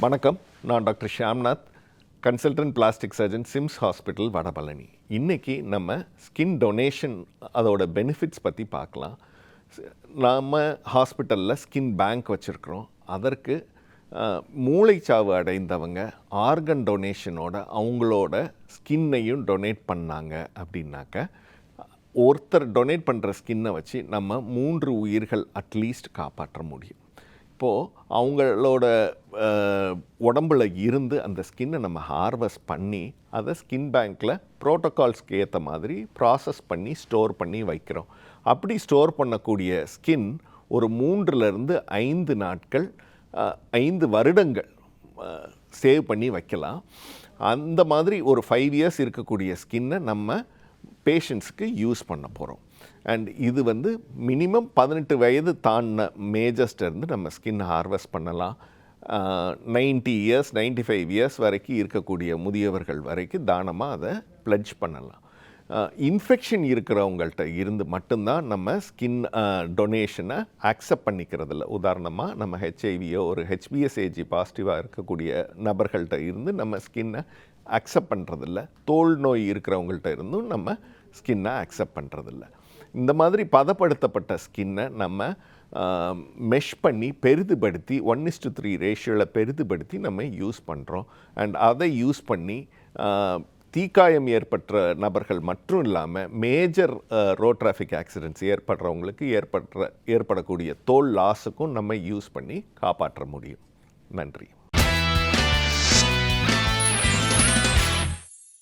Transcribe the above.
வணக்கம். நான் doctor Shyamnath, consultant plastic surgeon, SIMS hospital, Vadapalani. இன்றைக்கி நம்ம ஸ்கின் டொனேஷன் அதோட பெனிஃபிட்ஸ் பற்றி பார்க்கலாம். நம்ம ஹாஸ்பிட்டலில் ஸ்கின் பேங்க் வச்சுருக்குறோம். அதற்கு மூளைச்சாவு அடைந்தவங்க ஆர்கன் டொனேஷனோட அவங்களோட ஸ்கின்னையும் டொனேட் பண்ணாங்க அப்படின்னாக்க, ஒருத்தர் டொனேட் பண்ணுற ஸ்கின்னை வச்சு நம்ம 3 உயிர்கள் அட்லீஸ்ட் காப்பாற்ற முடியும். இப்போது அவங்களோட உடம்பில் இருந்து அந்த ஸ்கின்னை நம்ம ஹார்வெஸ்ட் பண்ணி அதை ஸ்கின் பேங்க்கில் ப்ரோட்டோகால்ஸ்க்கு ஏற்ற மாதிரி ப்ராசஸ் பண்ணி ஸ்டோர் பண்ணி வைக்கிறோம். அப்படி ஸ்டோர் பண்ணக்கூடிய ஸ்கின் ஒரு 3லிருந்து 5 நாட்கள் 5 வருடங்கள் சேவ் பண்ணி வைக்கலாம். அந்த மாதிரி ஒரு 5 இயர்ஸ் இருக்கக்கூடிய ஸ்கின்னை நம்ம பேஷண்ட்ஸுக்கு யூஸ் பண்ண போகிறோம். அண்ட் இது மினிமம் 18 வயது தாண்டின மேஜர்ஸ்டேருந்து நம்ம ஸ்கின் ஹார்வெஸ்ட் பண்ணலாம். 90 இயர்ஸ் 95 இயர்ஸ் வரைக்கும் இருக்கக்கூடிய முதியவர்கள் வரைக்கும் தானமாக அதை ப்ளட்ஜ் பண்ணலாம். இன்ஃபெக்ஷன் இருக்கிறவங்கள்ட்ட இருந்து மட்டும்தான் நம்ம ஸ்கின் டொனேஷனை அக்செப்ட் பண்ணிக்கிறதில்ல. உதாரணமாக நம்ம ஹெச்ஐவியோ ஒரு ஹெச்பிஎஸ்ஏஜி பாசிட்டிவாக இருக்கக்கூடிய நபர்கள்ட்ட இருந்து நம்ம ஸ்கின்னை அக்செப்ட் பண்ணுறதில்ல. தோல் நோய் இருக்கிறவங்கள்ட்ட இருந்தும் நம்ம ஸ்கின்னை அக்செப்ட் பண்ணுறதில்ல. இந்த மாதிரி பதப்படுத்தப்பட்ட ஸ்கின்னை நம்ம மெஷ் பண்ணி பெரிதுபடுத்தி 1:3 ரேஷியோவில் பெரிதுபடுத்தி நம்ம யூஸ் பண்ணுறோம். அண்ட் அதை யூஸ் பண்ணி தீக்காயம் ஏற்பட்ட நபர்கள் மட்டும் இல்லாமல் மேஜர் ரோட் டிராஃபிக் ஆக்சிடென்ட்ஸ் ஏற்படுறவங்களுக்கு ஏற்படக்கூடிய தோல் லாஸுக்கும் நம்ம யூஸ் பண்ணி காப்பாற்ற முடியும். நன்றி.